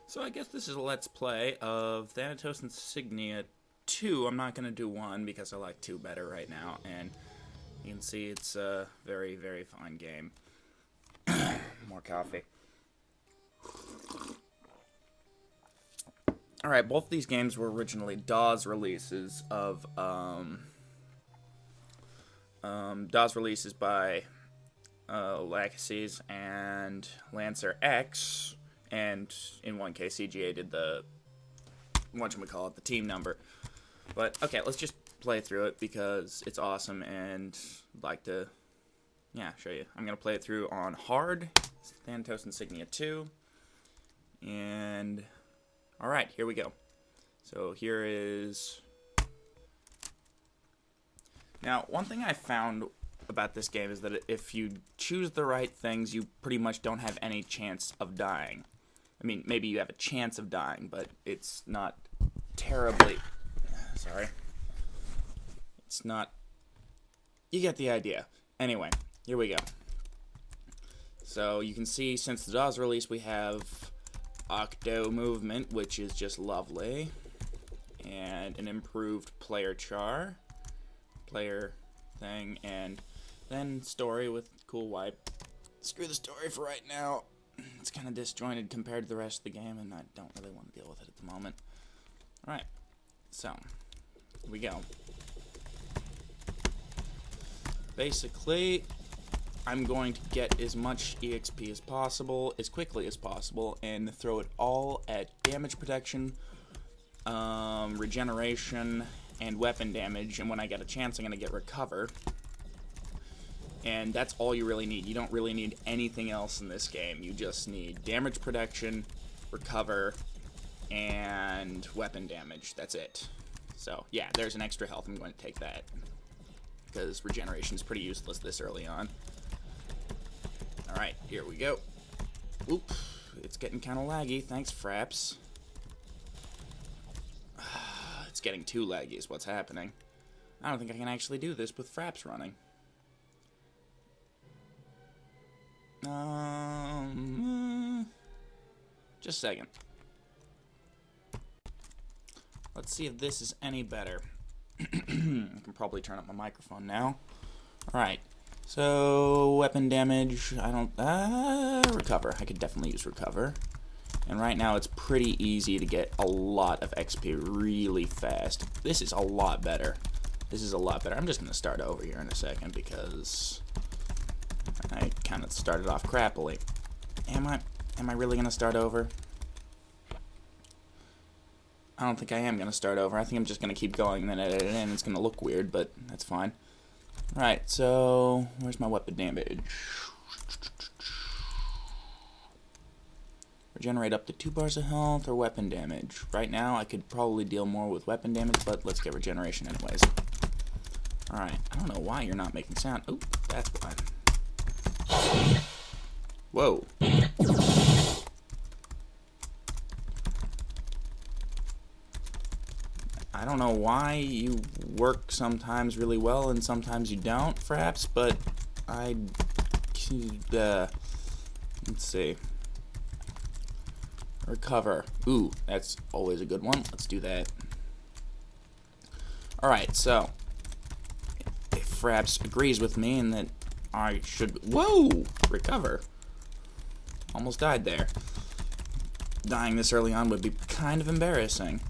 So I guess this is a Let's Play of Thanatos Insignia 2. I'm not going to do 1 because I like 2 better right now, and you can see it's a very, very fine game. More coffee. Alright, both these games were originally DAWs releases of, DAWs releases by Legacies and Lancer X, and in one case CGA did the whatchamacallit, the team number. But okay, let's just play through it because it's awesome and I'd like to show you. I'm gonna play it through on hard, Thanatos Insignia 2, and alright, here we go. So here is now one thing I found about this game is that if you choose the right things, you pretty much don't have any chance of dying. I mean, maybe you have a chance of dying, but it's not terribly... Sorry. It's not... You get the idea. Anyway, here we go. So you can see since the DAW's release, we have Octo movement, which is just lovely. And an improved player thing, and then story with cool wipe. Screw the story for right now. It's kind of disjointed compared to the rest of the game, and I don't really want to deal with it at the moment. Alright, so, here we go. Basically, I'm going to get as much EXP as possible, as quickly as possible, and throw it all at damage protection, regeneration, and weapon damage, and when I get a chance, I'm going to get recover. And that's all you really need. You don't really need anything else in this game. You just need damage protection, recover, and weapon damage. That's it. So, yeah, there's an extra health. I'm going to take that, because regeneration is pretty useless this early on. Alright, here we go. Oop, it's getting kind of laggy. Thanks, Fraps. It's getting too laggy is what's happening. I don't think I can actually do this with Fraps running. Just a second. Let's see if this is any better. I can probably turn up my microphone now. Alright. So, weapon damage, I don't... recover. I could definitely use recover. And right now it's pretty easy to get a lot of XP really fast. This is a lot better. This is a lot better. I'm just going to start over here in a second because I kind of started off crappily. Am I really going to start over? I don't think I am going to start over. I think I'm just going to keep going and then edit it in. It's going to look weird, but that's fine. Alright, so where's my weapon damage? Regenerate up to 2 bars of health or weapon damage. Right now, I could probably deal more with weapon damage, but let's get regeneration anyways. Alright, I don't know why you're not making sound. Oh, that's why. Whoa. I don't know why you work sometimes really well and sometimes you don't, Fraps, but let's see. Recover. Ooh, that's always a good one. Let's do that. Alright, so if Fraps agrees with me and that I should... Whoa! Recover. Almost died there. Dying this early on would be kind of embarrassing.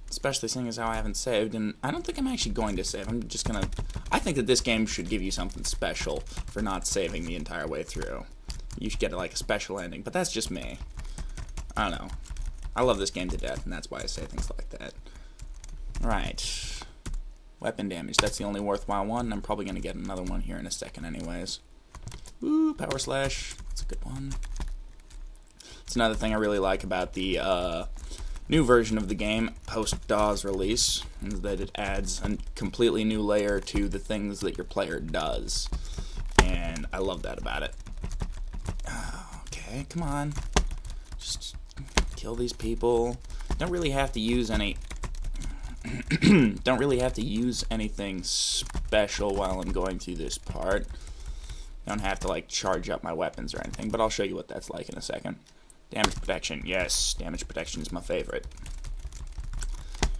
Especially seeing as how I haven't saved, and I don't think I'm actually going to save. I'm just gonna... I think that this game should give you something special for not saving the entire way through. You should get, like, a special ending, but that's just me. I don't know. I love this game to death, and that's why I say things like that. Alright. Weapon damage. That's the only worthwhile one, and I'm probably going to get another one here in a second anyways. Ooh, Power Slash. That's a good one. It's another thing I really like about the new version of the game, post-DAW's release, is that it adds a completely new layer to the things that your player does. And I love that about it. Okay, come on. Just kill these people. Don't really have to use any don't really have to use anything special while I'm going through this part. Don't have to like charge up my weapons or anything, but I'll show you what that's like in a second. Damage protection. Yes, damage protection is my favorite.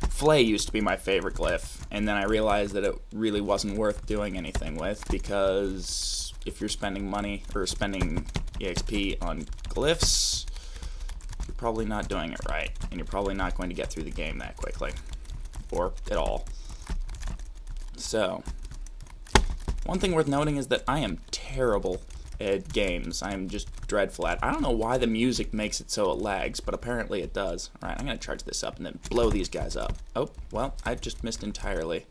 Flay used to be my favorite glyph, and then I realized that it really wasn't worth doing anything with, because if you're spending money or spending EXP on glyphs, you're probably not doing it right, and you're probably not going to get through the game that quickly, or at all. So, one thing worth noting is that I am terrible at games. I'm just dreadful at it. I don't know why the music makes it so it lags, but apparently it does. Alright, I'm going to charge this up and then blow these guys up. Oh, well, I just missed entirely.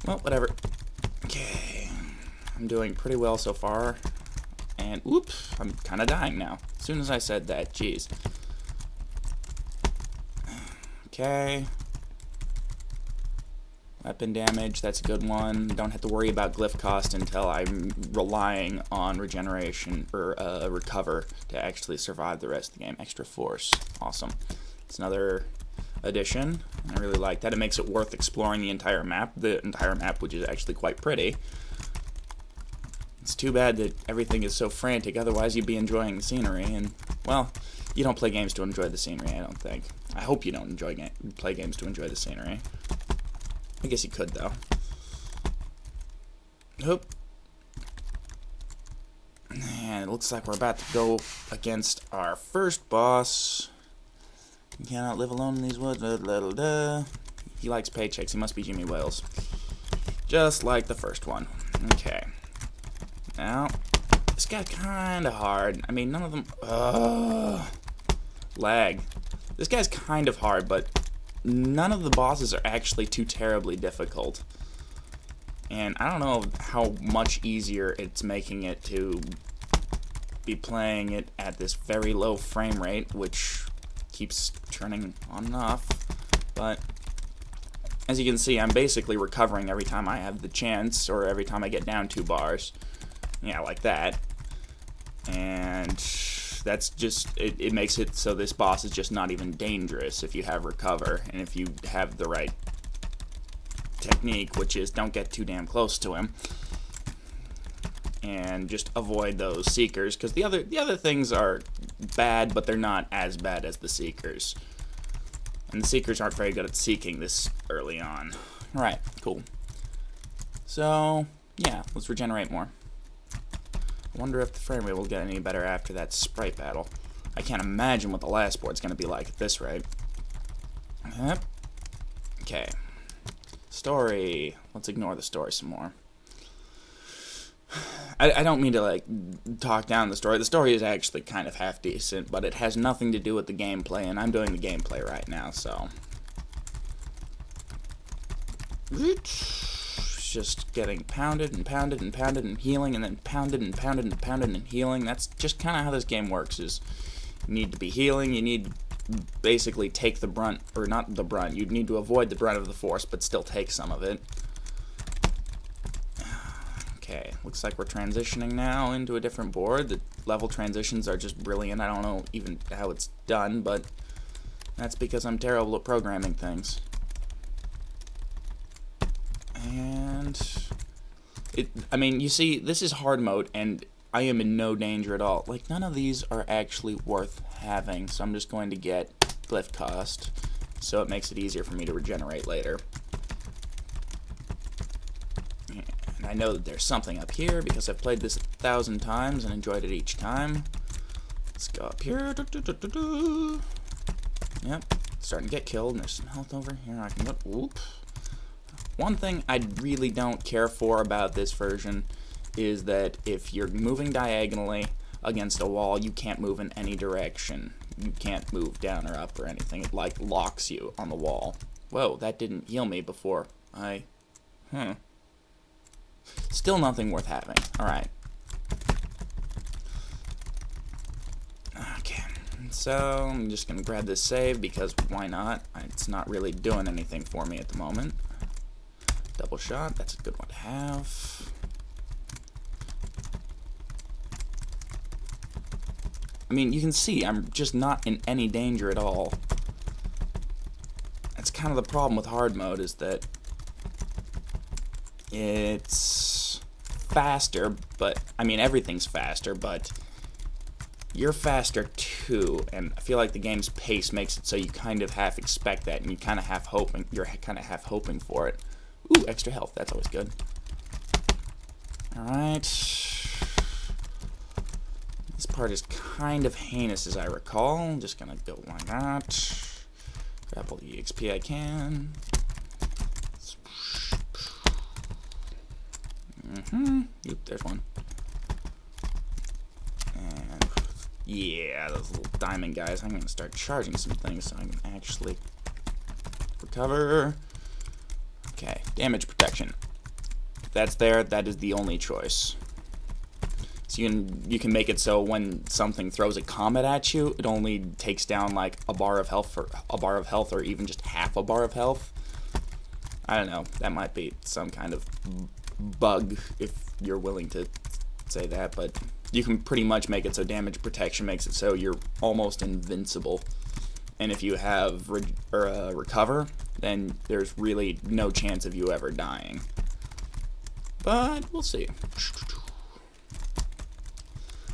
Well, whatever. Okay. I'm doing pretty well so far. And, oops, I'm kind of dying now. As soon as I said that, jeez. Okay. Weapon damage, that's a good one. Don't have to worry about glyph cost until I'm relying on regeneration, or recover, to actually survive the rest of the game. Extra force, awesome. It's another addition. I really like that. It makes it worth exploring the entire map, which is actually quite pretty. It's too bad that everything is so frantic, otherwise you'd be enjoying the scenery, and, well, you don't play games to enjoy the scenery, I don't think. I hope you don't play games to enjoy the scenery. I guess you could, though. Oop. And it looks like we're about to go against our first boss. You cannot live alone in these woods. He likes paychecks. He must be Jimmy Wales. Just like the first one. Okay. Now, this guy's kind of hard. I mean, none of them... lag. This guy's kind of hard, but none of the bosses are actually too terribly difficult. And I don't know how much easier it's making it to be playing it at this very low frame rate, which keeps turning on and off. But as you can see, I'm basically recovering every time I have the chance, or every time I get down 2 bars. Yeah, like that. And that's just, it makes it so this boss is just not even dangerous if you have recover, and if you have the right technique, which is don't get too damn close to him, and just avoid those seekers, because the other things are bad, but they're not as bad as the seekers. And the seekers aren't very good at seeking this early on. Alright, cool. So, yeah, let's regenerate more. I wonder if the frame rate will get any better after that sprite battle. I can't imagine what the last board's going to be like at this rate. Yep. Okay. Story. Let's ignore the story some more. I don't mean to, like, talk down the story. The story is actually kind of half-decent, but it has nothing to do with the gameplay, and I'm doing the gameplay right now, so... Just getting pounded and pounded and pounded and healing, and then pounded and pounded and pounded and healing. That's just kind of how this game works, is you need to be healing, you need to basically take the brunt, or not the brunt, you need to avoid the brunt of the force, but still take some of it. Okay, looks like we're transitioning now into a different board. The level transitions are just brilliant. I don't know even how it's done, but that's because I'm terrible at programming things. And I mean, you see, this is hard mode, and I am in no danger at all. Like, none of these are actually worth having, so I'm just going to get glyph cost, so it makes it easier for me to regenerate later. And I know that there's something up here, because I've played this 1,000 times and enjoyed it each time. Let's go up here. Yep, starting to get killed, and there's some health over here. I can go. Oop. One thing I really don't care for about this version is that if you're moving diagonally against a wall, you can't move in any direction. You can't move down or up or anything. It, like, locks you on the wall. Whoa, that didn't heal me before. Still nothing worth having. Alright. Okay. So, I'm just gonna grab this save, because why not? It's not really doing anything for me at the moment. Double shot, that's a good one to have. I mean, you can see I'm just not in any danger at all. That's kind of the problem with hard mode, is that it's faster, but, I mean, everything's faster, but you're faster too, and I feel like the game's pace makes it so you kind of half expect that, and you kind of half hoping, you're kind of half hoping for it. Ooh, extra health, that's always good. Alright. This part is kind of heinous as I recall. I'm just gonna go like that. Grab all the EXP I can. Oop, there's one. And yeah, those little diamond guys. I'm gonna start charging some things so I can actually recover. Okay, damage protection. If that's there, that is the only choice. So you can make it so when something throws a comet at you, it only takes down like a bar of health or even just half a bar of health. I don't know. That might be some kind of bug if you're willing to say that, but you can pretty much make it so damage protection makes it so you're almost invincible. And if you have recover, then there's really no chance of you ever dying. But we'll see.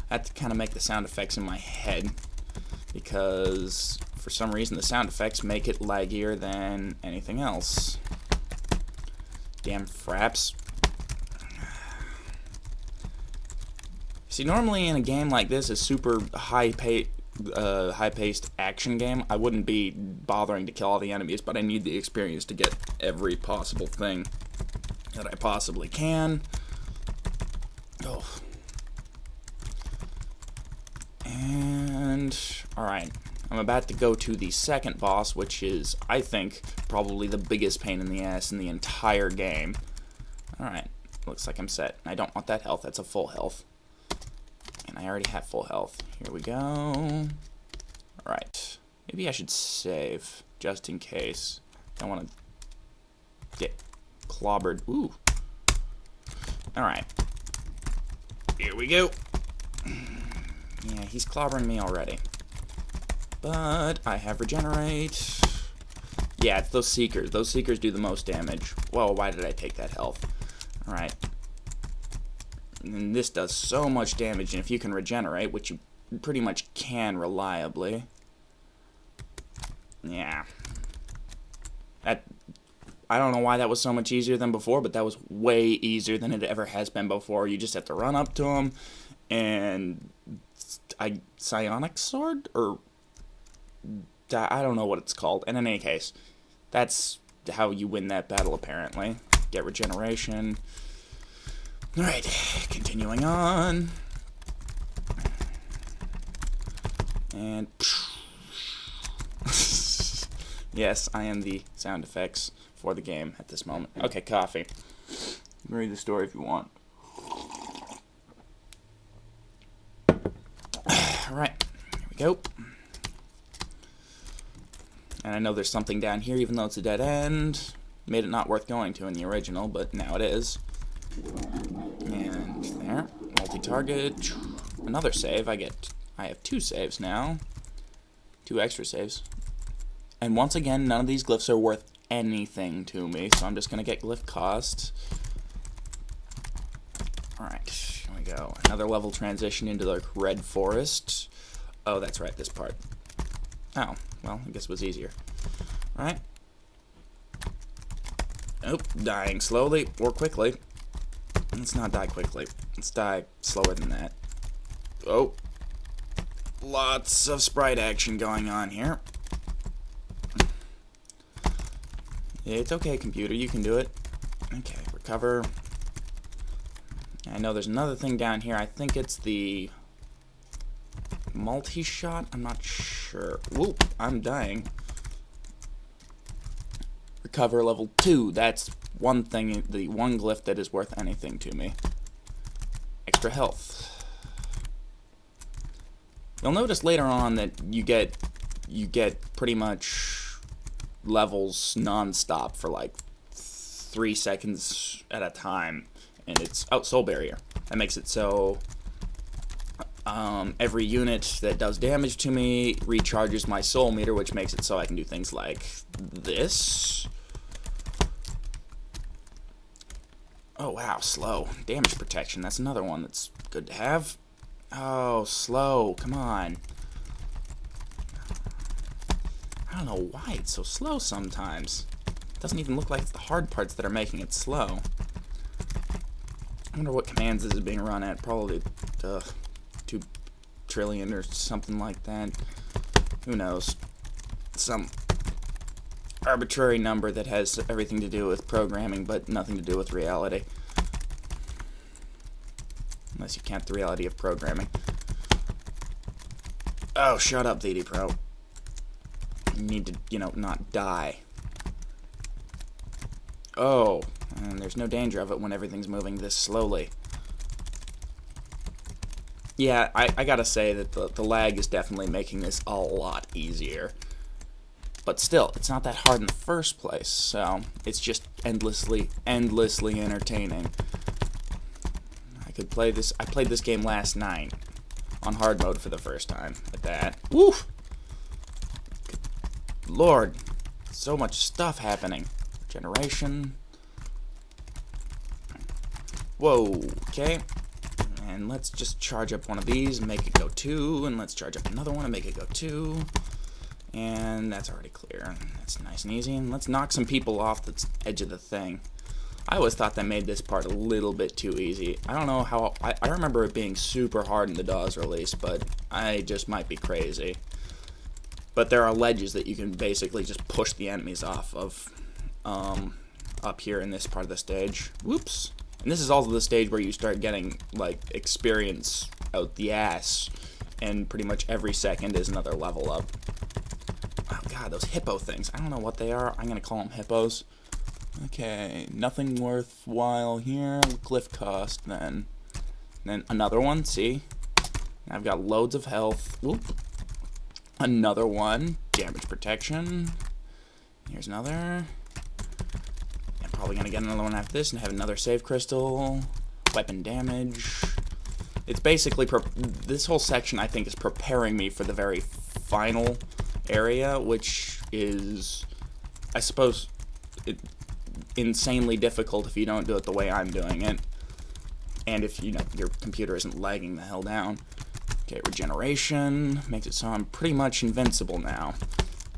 I have to kind of make the sound effects in my head because for some reason the sound effects make it laggier than anything else. Damn fraps. See, normally in a game like this, a super high-paced action game, I wouldn't be bothering to kill all the enemies, but I need the experience to get every possible thing that I possibly can. Oh. And, alright, I'm about to go to the second boss, which is, I think, probably the biggest pain in the ass in the entire game. Alright, looks like I'm set. I don't want that health, that's a full health. And I already have full health. Here we go. Alright, maybe I should save, just in case. Don't want to get clobbered. Ooh. Alright. Here we go. Yeah, he's clobbering me already. But I have regenerate. Yeah, it's those seekers. Those seekers do the most damage. Whoa, why did I take that health? Alright. And this does so much damage, and if you can regenerate, which you pretty much can reliably. Yeah. I don't know why that was so much easier than before, but that was way easier than it ever has been before. You just have to run up to him, and psionic sword? Or I don't know what it's called. And in any case, that's how you win that battle, apparently. Get regeneration. Alright, continuing on. And yes, I am the sound effects for the game at this moment. Okay, coffee. You can read the story if you want. Alright, here we go. And I know there's something down here, even though it's a dead end. Made it not worth going to in the original, but now it is. And there, multi-target, another save. I have 2 saves now, 2 extra saves. And once again, none of these glyphs are worth anything to me, so I'm just gonna get glyph cost. Alright, here we go. Another level transition into the red forest. Oh, that's right, this part. Oh, well, I guess it was easier. Alright. Nope, dying slowly or quickly. Let's not die quickly. Let's die slower than that. Oh. Lots of sprite action going on here. It's okay, computer. You can do it. Okay, recover. I know there's another thing down here. I think it's the multi-shot. I'm not sure. Whoop, I'm dying. Recover level 2. That's one thing, the one glyph that is worth anything to me. Extra health. You'll notice later on that you get pretty much levels non-stop for like 3 seconds at a time, and it's soul barrier. That makes it so every unit that does damage to me recharges my soul meter, which makes it so I can do things like this. Oh wow, slow. Damage protection, that's another one that's good to have. Oh, slow. Come on. I don't know why it's so slow sometimes. It doesn't even look like it's the hard parts that are making it slow. I wonder what commands this is being run at. Probably 2 trillion or something like that. Who knows? Some arbitrary number that has everything to do with programming but nothing to do with reality. Unless you count the reality of programming. Oh, shut up, ThDPro. You need to, you know, not die. Oh, and there's no danger of it when everything's moving this slowly. Yeah, I gotta say that the lag is definitely making this a lot easier. But still, it's not that hard in the first place, so it's just endlessly entertaining. I could play this. I played this game last night on hard mode for the first time. At that, woo! Good Lord, so much stuff happening. Generation. Whoa. Okay. And let's just charge up one of these and make it go 2, and let's charge up another one and make it go 2. And that's already clear. That's nice and easy. And let's knock some people off the edge of the thing. I always thought that made this part a little bit too easy. I don't know how... I remember it being super hard in the DAWs release, but I just might be crazy. But there are ledges that you can basically just push the enemies off of up here in this part of the stage. Whoops. And this is also the stage where you start getting, like, experience out the ass. And pretty much every second is another level up. Oh, God, those hippo things. I don't know what they are. I'm going to call them hippos. Okay, nothing worthwhile here. Glyph cost, then. Then another one, see? I've got loads of health. Whoop. Another one. Damage protection. Here's another. I'm probably going to get another one after this and have another save crystal. Weapon damage. It's basically... this whole section, I think, is preparing me for the very final area, which is, I suppose, insanely difficult if you don't do it the way I'm doing it. And if, you know, your computer isn't lagging the hell down. Okay, regeneration makes it so I'm pretty much invincible now.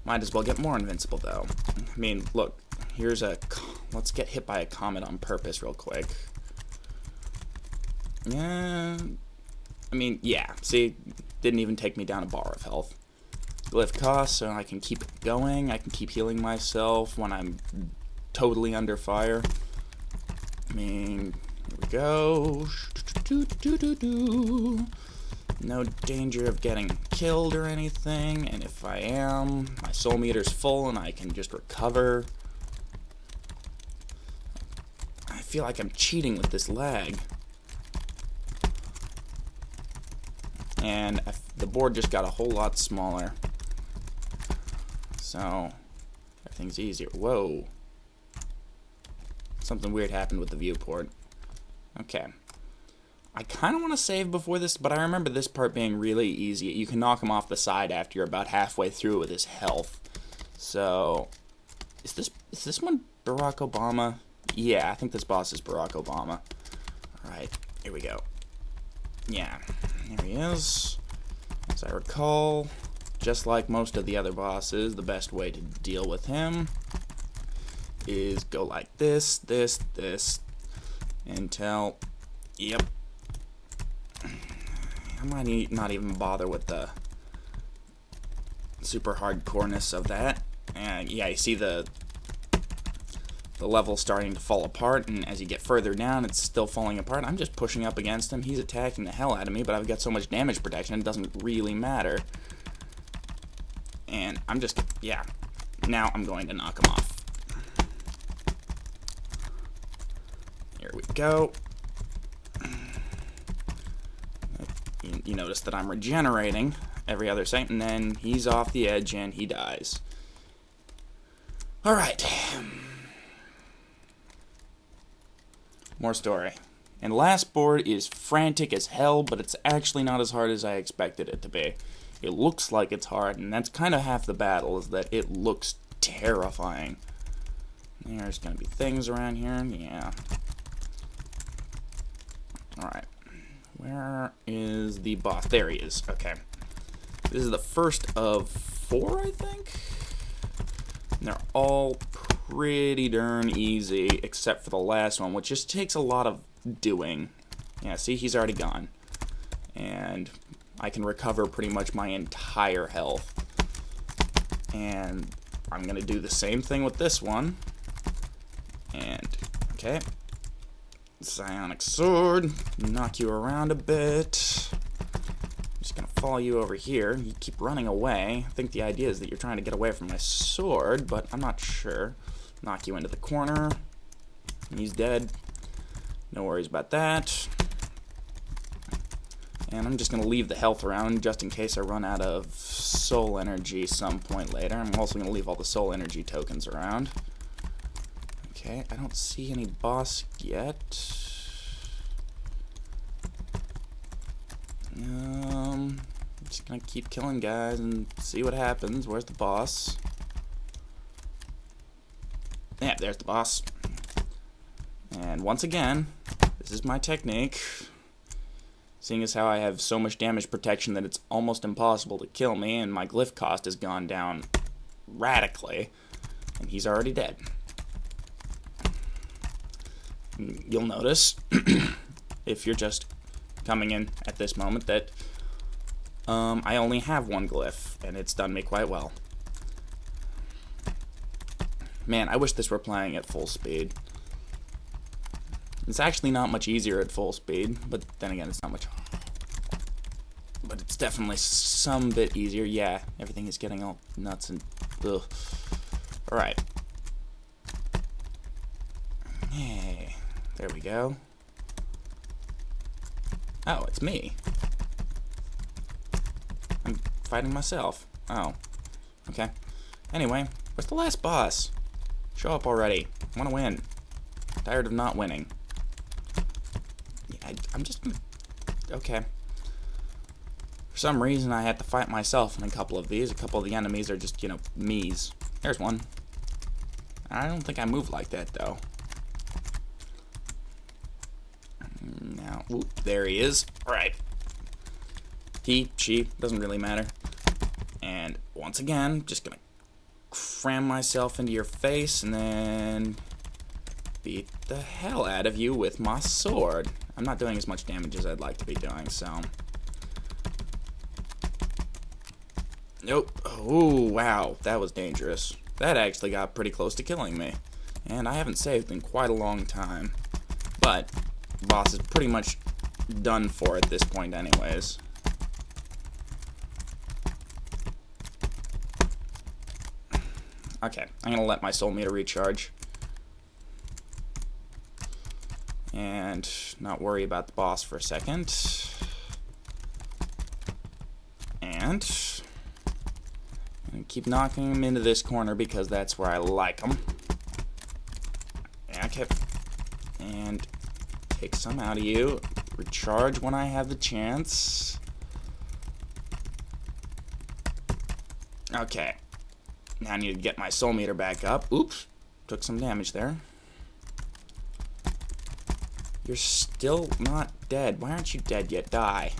Might as well get more invincible, though. I mean, look, here's a... let's get hit by a comet on purpose real quick. Yeah... I mean, yeah, see? Didn't even take me down a bar of health. Glyph cost, so I can keep going. I can keep healing myself when I'm totally under fire. I mean, here we go. No danger of getting killed or anything, and if I am, my soul meter's full and I can just recover. I feel like I'm cheating with this lag. And the board just got a whole lot smaller. So, everything's easier. Whoa. Something weird happened with the viewport. Okay. I kind of want to save before this, but I remember this part being really easy. You can knock him off the side after you're about halfway through with his health. So, is this one Barack Obama? Yeah, I think this boss is Barack Obama. Alright, here we go. Yeah, here he is. As I recall, just like most of the other bosses, the best way to deal with him is go like this, until, yep. I might not even bother with the super hardcoreness of that. And yeah, you see the level starting to fall apart, and as you get further down, it's still falling apart. I'm just pushing up against him. He's attacking the hell out of me, but I've got so much damage protection, it doesn't really matter. And I'm just, yeah. Now I'm going to knock him off. Here we go. You notice that I'm regenerating every other second, and then he's off the edge and he dies. Alright. More story. And last board is frantic as hell, but it's actually not as hard as I expected it to be. It looks like it's hard, and that's kind of half the battle, is that it looks terrifying. There's gonna be things around here, yeah. Alright. Where is the boss? There he is. Okay. This is the first of 4, I think? And they're all pretty darn easy, except for the last one, which just takes a lot of doing. Yeah, see, he's already gone. And I can recover pretty much my entire health. And I'm going to do the same thing with this one. And, okay. Psionic sword. Knock you around a bit. I'm just going to follow you over here. You keep running away. I think the idea is that you're trying to get away from my sword, but I'm not sure. Knock you into the corner. He's dead. No worries about that. And I'm just going to leave the health around just in case I run out of soul energy some point later. I'm also going to leave all the soul energy tokens around. Okay, I don't see any boss yet. I'm just going to keep killing guys and see what happens. Where's the boss? Yeah, there's the boss. And once again, this is my technique. Seeing as how I have so much damage protection that it's almost impossible to kill me, and my glyph cost has gone down radically, and he's already dead. You'll notice, if you're just coming in at this moment, that I only have 1 glyph, and it's done me quite well. Man, I wish this were playing at full speed. It's actually not much easier at full speed, but then again, it's not much. But it's definitely some bit easier. Yeah, everything is getting all nuts and ugh. Alright. Hey, there we go. Oh, it's me. I'm fighting myself. Oh, okay. Anyway, where's the last boss? Show up already. I want to win. Tired of not winning. I'm just... Okay. For some reason, I had to fight myself in a couple of these. A couple of the enemies are just, you know, me's. There's one. I don't think I move like that, though. Now, whoop, there he is. Alright. He, she, doesn't really matter. And once again, just gonna cram myself into your face and then beat the hell out of you with my sword. I'm not doing as much damage as I'd like to be doing, so... Nope. Oh, wow. That was dangerous. That actually got pretty close to killing me. And I haven't saved in quite a long time. But, the boss is pretty much done for at this point anyways. Okay, I'm gonna let my soul meter recharge. And not worry about the boss for a second. And keep knocking him into this corner because that's where I like him. Okay. And take some out of you. Recharge when I have the chance. Okay. Now I need to get my soul meter back up. Oops. Took some damage there. You're still not dead. Why aren't you dead yet? Die.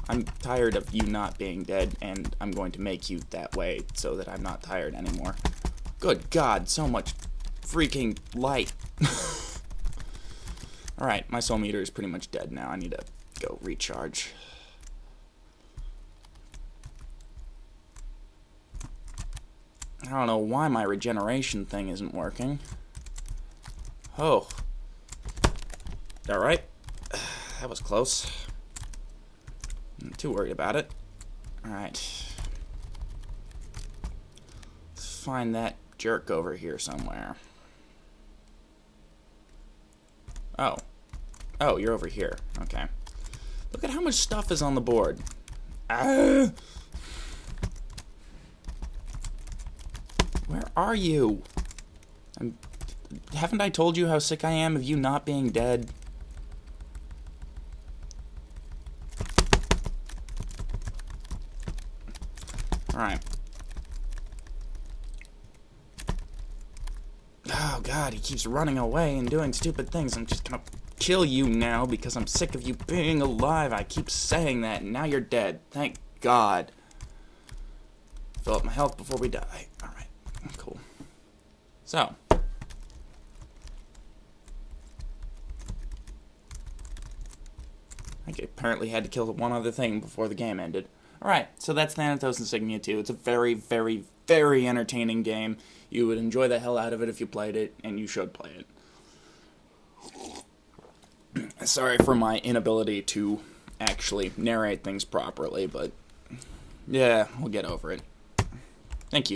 I'm tired of you not being dead, and I'm going to make you that way so that I'm not tired anymore. Good God, so much freaking light. Alright, my soul meter is pretty much dead now. I need to go recharge. I don't know why my regeneration thing isn't working. Oh. Alright. That was close. I'm not too worried about it. Alright. Let's find that jerk over here somewhere. Oh. Oh, you're over here. Okay. Look at how much stuff is on the board. Ah! Where are you? Haven't I told you how sick I am of you not being dead? Alright. Oh god, he keeps running away and doing stupid things. I'm just gonna kill you now because I'm sick of you being alive. I keep saying that, and now you're dead. Thank God. Fill up my health before we die. Alright, cool. So. I apparently had to kill one other thing before the game ended. Alright, so that's Thanatos Insignia 2. It's a very, very, very entertaining game. You would enjoy the hell out of it if you played it, and you should play it. Sorry for my inability to actually narrate things properly, but yeah, we'll get over it. Thank you.